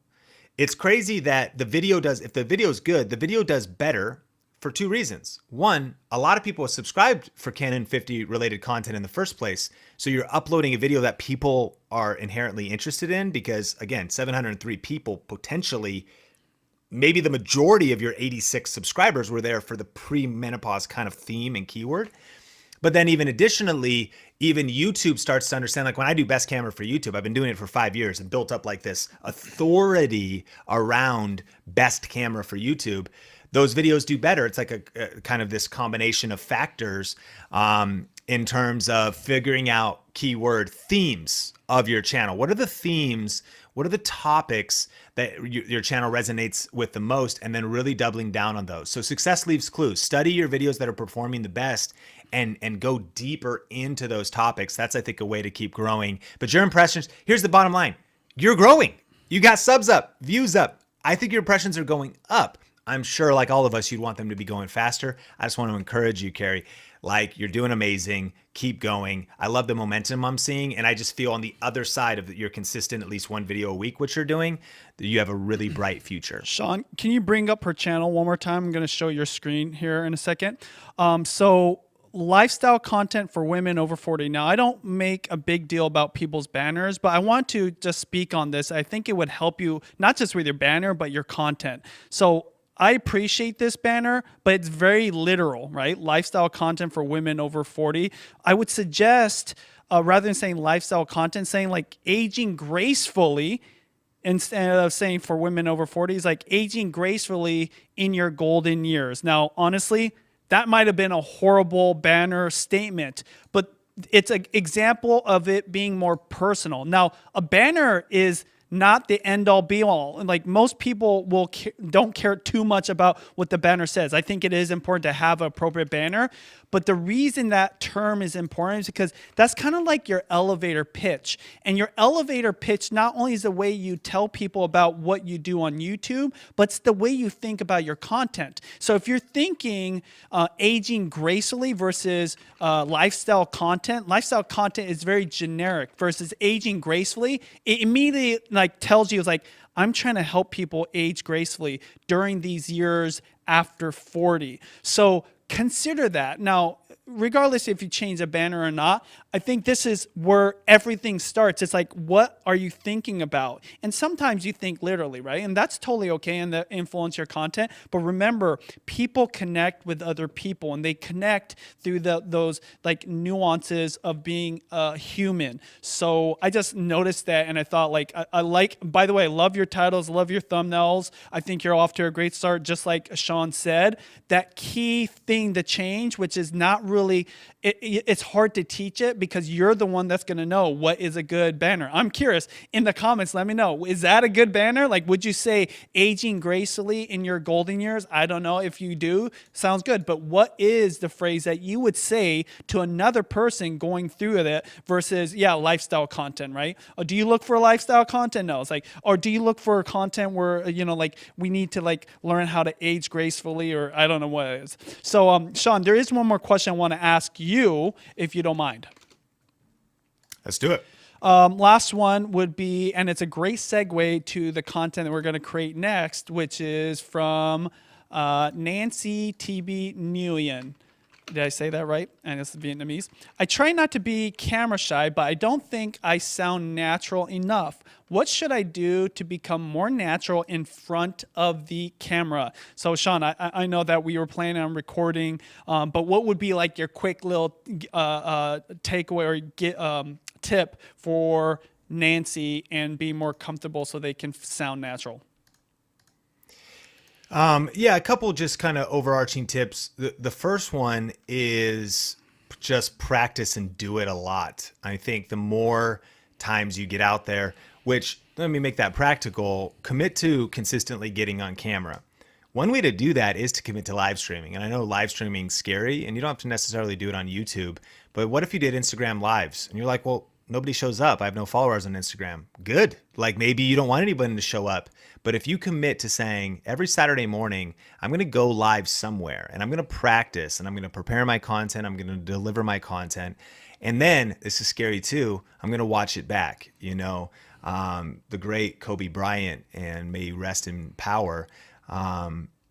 it's crazy that if the video is good, the video does better for two reasons. One, a lot of people have subscribed for Canon 50 related content in the first place. So you're uploading a video that people are inherently interested in because, again, 703 people potentially, maybe the majority of your 86 subscribers were there for the pre-menopause kind of theme and keyword. But then even additionally, even YouTube starts to understand, like when I do best camera for YouTube, I've been doing it for 5 years and built up like this authority around best camera for YouTube. Those videos do better. It's like a kind of this combination of factors in terms of figuring out keyword themes of your channel. What are the themes? What are the topics that your channel resonates with the most, and then really doubling down on those. So success leaves clues. Study your videos that are performing the best and go deeper into those topics. That's, I think, a way to keep growing. But your impressions, here's the bottom line. You're growing. You got subs up, views up. I think your impressions are going up. I'm sure, like all of us, you'd want them to be going faster. I just want to encourage you, Carrie. Like, you're doing amazing. Keep going. I love the momentum I'm seeing. And I just feel on the other side of your consistent, at least one video a week, which you're doing, that you have a really bright future. Sean, can you bring up her channel one more time? I'm going to show your screen here in a second. So lifestyle content for women over 40. Now, I don't make a big deal about people's banners, but I want to just speak on this. I think it would help you, not just with your banner, but your content. So I appreciate this banner, but it's very literal, right? Lifestyle content for women over 40. I would suggest, rather than saying lifestyle content, saying like aging gracefully, instead of saying for women over 40, is like aging gracefully in your golden years. Now, honestly, that might have been a horrible banner statement, but it's an example of it being more personal. Now, a banner is not the end all be all. And like most people don't care too much about what the banner says. I think it is important to have an appropriate banner, but the reason that term is important is because that's kind of like your elevator pitch. And your elevator pitch not only is the way you tell people about what you do on YouTube, but it's the way you think about your content. So if you're thinking aging gracefully versus lifestyle content is very generic versus aging gracefully. It immediately like tells you, it's like, I'm trying to help people age gracefully during these years after 40. So consider that. Now, regardless if you change a banner or not, I think this is where everything starts. It's like, what are you thinking about? And sometimes you think literally, right? And that's totally okay, and that influence your content. But remember, people connect with other people, and they connect through those like nuances of being human. So I just noticed that, and I thought like, I like, by the way, I love your titles, love your thumbnails. I think you're off to a great start, just like Sean said. That key thing to change, which is not really, it's hard to teach it because you're the one that's going to know what is a good banner. I'm curious, in the comments, let me know, is that a good banner? Like, would you say aging gracefully in your golden years? I don't know. If you do, sounds good. But what is the phrase that you would say to another person going through it versus, yeah, lifestyle content, right? Or do you look for lifestyle content? No, it's like, or do you look for content where, you know, like we need to like learn how to age gracefully, or I don't know what it is. So, Sean, there is one more question I want to ask you, if you don't mind. Let's do it. Last one would be, and it's a great segue to the content that we're going to create next, which is from Nancy TB Nguyen. Did I say that right? And it's Vietnamese. I try not to be camera shy, but I don't think I sound natural enough. What should I do to become more natural in front of the camera? So, Sean, I know that we were planning on recording, but what would be like your quick little takeaway or tip for Nancy and be more comfortable so they can sound natural? Yeah, a couple just kind of overarching tips. The first one is just practice and do it a lot. I think the more times you get out there, which let me make that practical, commit to consistently getting on camera. One way to do that is to commit to live streaming. And I know live streaming's scary and you don't have to necessarily do it on YouTube, but what if you did Instagram lives and you're like, well, nobody shows up. I have no followers on Instagram. Good. Like maybe you don't want anybody to show up, but if you commit to saying every Saturday morning, I'm going to go live somewhere and I'm going to practice and I'm going to prepare my content. I'm going to deliver my content. And then this is scary too. I'm going to watch it back. You know, the great Kobe Bryant, and may he rest in power,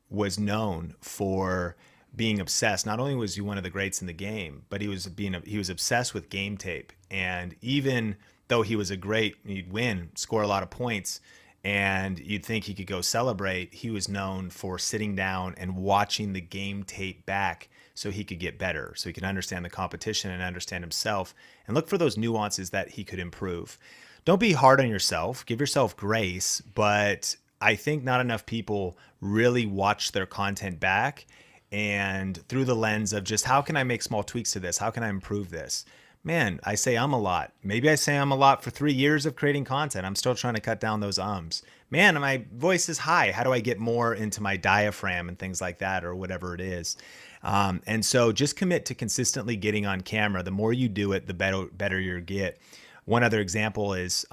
was known for being obsessed. Not only was he one of the greats in the game, but he was obsessed with game tape. And even though he was a great, he'd win, score a lot of points, and you'd think he could go celebrate, he was known for sitting down and watching the game tape back so he could get better, so he could understand the competition and understand himself and look for those nuances that he could improve. Don't be hard on yourself, give yourself grace, but I think not enough people really watch their content back and through the lens of just how can I make small tweaks to this? How can I improve this? Man, I say a lot. Maybe I say a lot for 3 years of creating content. I'm still trying to cut down those ums. Man, my voice is high. How do I get more into my diaphragm and things like that, or whatever it is? And so just commit to consistently getting on camera. The more you do it, the better you get. One other example is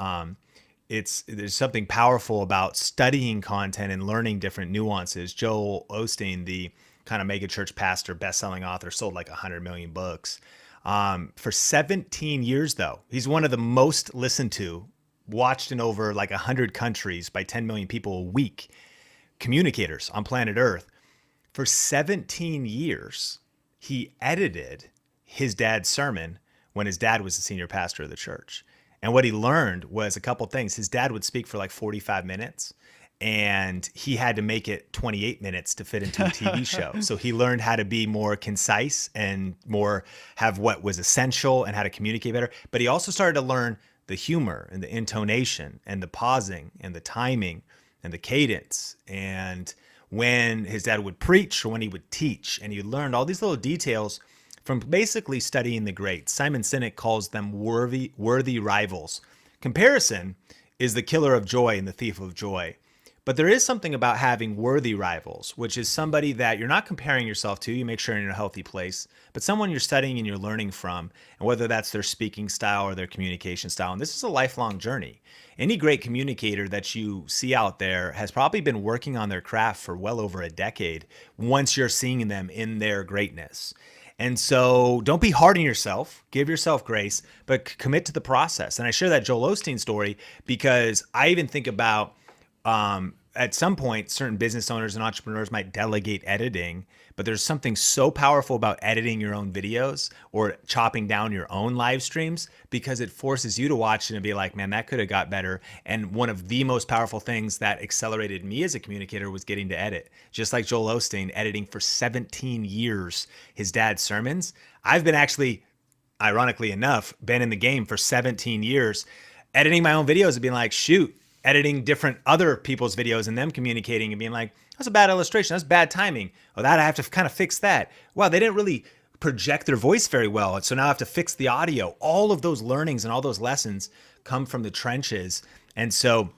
there's something powerful about studying content and learning different nuances. Joel Osteen, the kind of mega church pastor, best-selling author, sold like 100 million books. For 17 years, though, he's one of the most listened to, watched in over like 100 countries by 10 million people a week, communicators on planet Earth. For 17 years, he edited his dad's sermon when his dad was the senior pastor of the church. And what he learned was a couple things. His dad would speak for like 45 minutes. And he had to make it 28 minutes to fit into a TV show. So he learned how to be more concise and more have what was essential and how to communicate better. But he also started to learn the humor and the intonation and the pausing and the timing and the cadence. And when his dad would preach or when he would teach, and he learned all these little details from basically studying the greats. Simon Sinek calls them worthy rivals. Comparison is the killer of joy and the thief of joy. But there is something about having worthy rivals, which is somebody that you're not comparing yourself to. You make sure you're in a healthy place, but someone you're studying and you're learning from, and whether that's their speaking style or their communication style. And this is a lifelong journey. Any great communicator that you see out there has probably been working on their craft for well over a decade once you're seeing them in their greatness. And so don't be hard on yourself, give yourself grace, but commit to the process. And I share that Joel Osteen story because I even think about at some point, certain business owners and entrepreneurs might delegate editing, but there's something so powerful about editing your own videos or chopping down your own live streams because it forces you to watch it and be like, man, that could have got better. And one of the most powerful things that accelerated me as a communicator was getting to edit. Just like Joel Osteen, editing for 17 years, his dad's sermons. I've been actually, ironically enough, been in the game for 17 years, editing my own videos and being like, shoot, editing different other people's videos and them communicating and being like, that's a bad illustration. That's bad timing. Oh, that I have to kind of fix that. Wow, they didn't really project their voice very well. And so now I have to fix the audio. All of those learnings and all those lessons come from the trenches. And so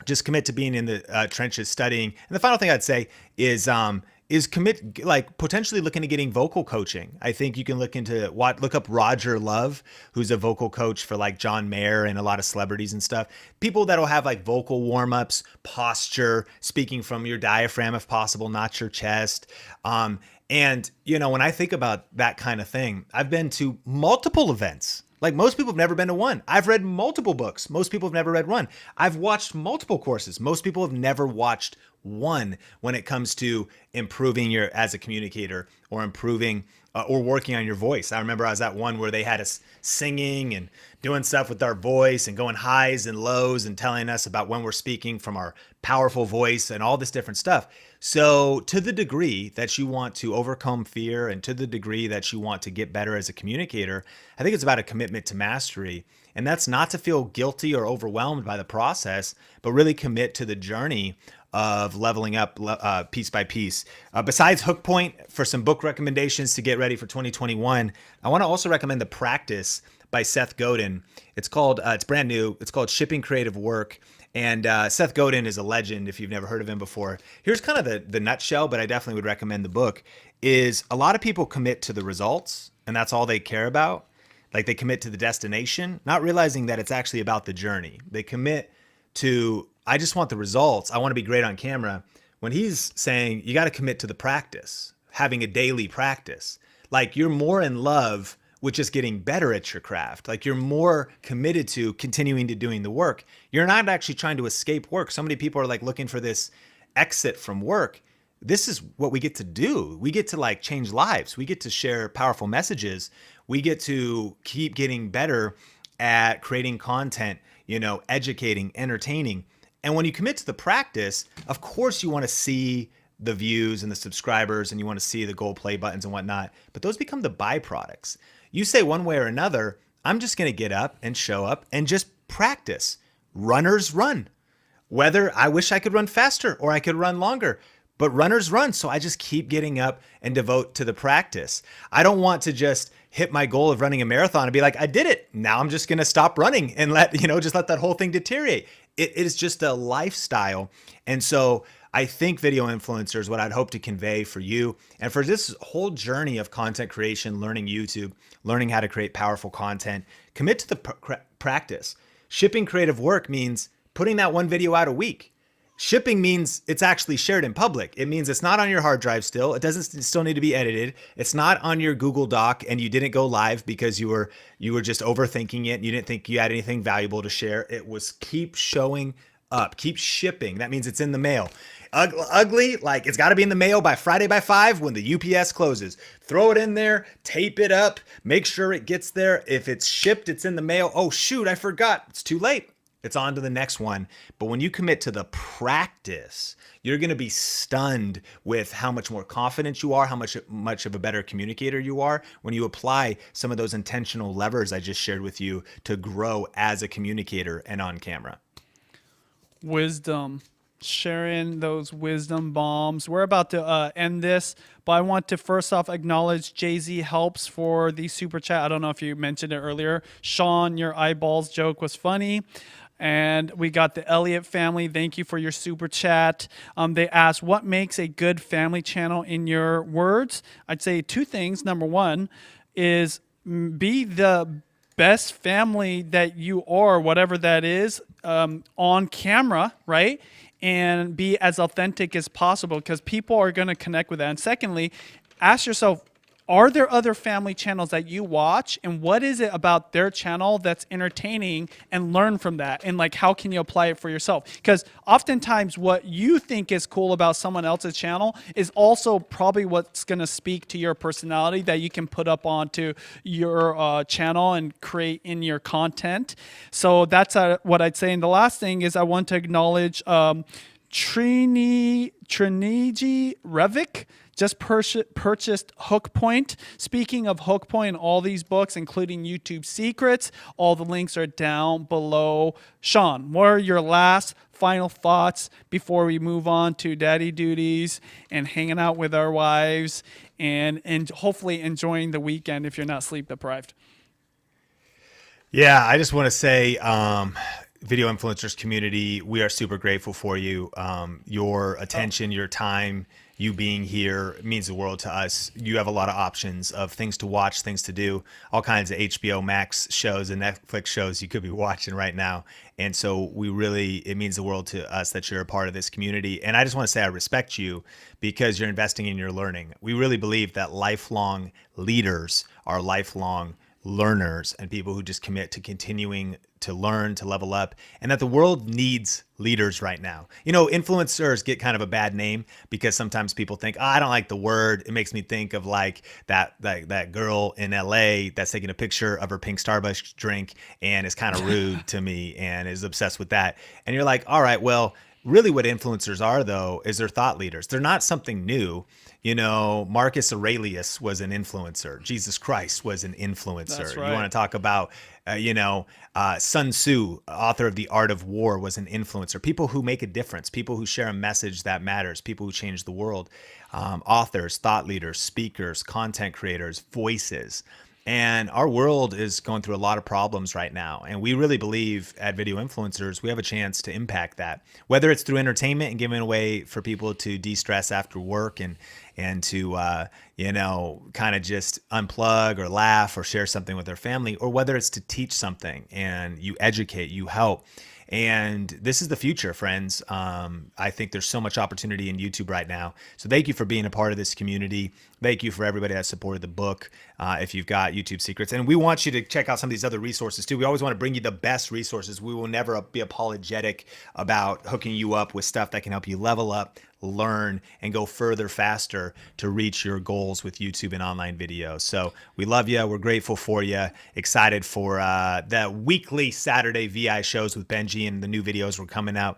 just commit to being in the trenches studying. And the final thing I'd say is commit, like potentially looking to getting vocal coaching. I think you can look up Roger Love, who's a vocal coach for like John Mayer and a lot of celebrities and stuff. People that'll have like vocal warm-ups, posture, speaking from your diaphragm if possible, not your chest. And you know, when I think about that kind of thing, I've been to multiple events. Like most people have never been to one. I've read multiple books. Most people have never read one. I've watched multiple courses. Most people have never watched one when it comes to improving as a communicator or improving or working on your voice. I remember I was at one where they had us singing and doing stuff with our voice and going highs and lows and telling us about when we're speaking from our powerful voice and all this different stuff. So to the degree that you want to overcome fear and to the degree that you want to get better as a communicator, I think it's about a commitment to mastery. And that's not to feel guilty or overwhelmed by the process, but really commit to the journey of leveling up piece by piece. Besides Hook Point, for some book recommendations to get ready for 2021, I want to also recommend The Practice by Seth Godin. It's brand new. It's called Shipping Creative Work. And Seth Godin is a legend if you've never heard of him before. Here's kind of the nutshell, but I definitely would recommend the book, is a lot of people commit to the results, and that's all they care about. Like they commit to the destination, not realizing that it's actually about the journey. They commit to, I just want the results. I want to be great on camera. When he's saying you got to commit to the practice, having a daily practice, like you're more in love with just getting better at your craft. Like you're more committed to continuing to doing the work. You're not actually trying to escape work. So many people are like looking for this exit from work. This is what we get to do. We get to like change lives. We get to share powerful messages. We get to keep getting better at creating content, you know, educating, entertaining. And when you commit to the practice, of course you want to see the views and the subscribers and you want to see the gold play buttons and whatnot, but those become the byproducts. You say one way or another, I'm just going to get up and show up and just practice. Runners run. Whether I wish I could run faster or I could run longer, but runners run. So I just keep getting up and devote to the practice. I don't want to just hit my goal of running a marathon and be like, I did it. Now I'm just going to stop running and just let that whole thing deteriorate. It is just a lifestyle. And so I think video influencers, what I'd hope to convey for you and for this whole journey of content creation, learning YouTube, learning how to create powerful content, commit to the practice. Shipping creative work means putting that one video out a week. Shipping means it's actually shared in public. It means it's not on your hard drive still. It doesn't still need to be edited. It's not on your Google Doc and you didn't go live because you were just overthinking it and you didn't think you had anything valuable to share. It was keep showing up, keep shipping. That means it's in the mail. Ugly, like it's got to be in the mail by Friday by 5 when the UPS closes. Throw it in there, tape it up, make sure it gets there. If it's shipped, it's in the mail. Oh shoot, I forgot. It's too late. It's on to the next one. But when you commit to the practice, you're going to be stunned with how much more confident you are, how much of a better communicator you are when you apply some of those intentional levers I just shared with you to grow as a communicator and on camera. Wisdom. Sharing those wisdom bombs. We're about to end this, but I want to first off acknowledge Jay-Z Helps for the super chat. I don't know if you mentioned it earlier. Sean, your eyeballs joke was funny. And we got the Elliott family. Thank you for your super chat. They asked, what makes a good family channel in your words? I'd say two things. Number one is be the best family that you are, whatever that is, on camera, right? And be as authentic as possible because people are going to connect with that. And secondly, ask yourself, are there other family channels that you watch and what is it about their channel that's entertaining and learn from that? And like, how can you apply it for yourself? Because oftentimes what you think is cool about someone else's channel is also probably what's going to speak to your personality that you can put up onto your channel and create in your content. So that's what I'd say. And the last thing is I want to acknowledge Triniji Revik just purchased Hook Point. Speaking of Hook Point and all these books, including YouTube Secrets, all the links are down below. Sean, what are your last final thoughts before we move on to daddy duties and hanging out with our wives and hopefully enjoying the weekend if you're not sleep deprived? Yeah, I just want to say, video influencers community, we are super grateful for you. Your attention, your time, you being here means the world to us. You have a lot of options of things to watch, things to do, all kinds of HBO Max shows and Netflix shows you could be watching right now. And so it means the world to us that you're a part of this community. And I just want to say I respect you because you're investing in your learning. We really believe that lifelong leaders are lifelong learners and people who just commit to continuing to learn, to level up, and that the world needs leaders right now. You know, influencers get kind of a bad name because sometimes people think, oh, I don't like the word. It makes me think of like that girl in LA that's taking a picture of her pink Starbucks drink and is kind of rude to me and is obsessed with that. And you're like, all right, well, really what influencers are though is they're thought leaders. They're not something new. You know, Marcus Aurelius was an influencer. Jesus Christ was an influencer. That's right. You want to talk about, Sun Tzu, author of The Art of War, was an influencer. People who make a difference, people who share a message that matters, people who change the world, authors, thought leaders, speakers, content creators, voices. And our world is going through a lot of problems right now. And we really believe at Video Influencers, we have a chance to impact that, whether it's through entertainment and giving a way for people to de-stress after work and to, you know, kind of just unplug or laugh or share something with their family, or whether it's to teach something and you educate, you help. And this is the future, friends. I think there's so much opportunity in YouTube right now. So thank you for being a part of this community. Thank you for everybody that supported the book. If you've got YouTube secrets, and we want you to check out some of these other resources too. We always want to bring you the best resources. We will never be apologetic about hooking you up with stuff that can help you level up, learn, and go further faster to reach your goals with YouTube and online video. So we love you. We're grateful for you. Excited for the weekly Saturday VI shows with Benji and the new videos we're coming out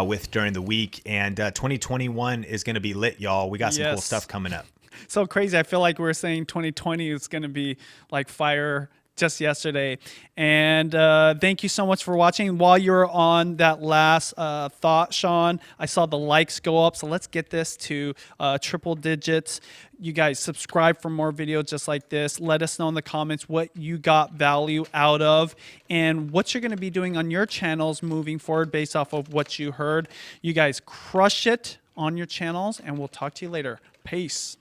with during the week. And 2021 is going to be lit, y'all. We got some cool stuff coming up. So crazy. I feel like we're saying 2020 is going to be like fire just yesterday. And thank you so much for watching. While you're on that last thought, Sean, I saw the likes go up. So let's get this to triple digits. You guys subscribe for more videos just like this. Let us know in the comments what you got value out of and what you're going to be doing on your channels moving forward based off of what you heard. You guys crush it on your channels, and we'll talk to you later. Peace.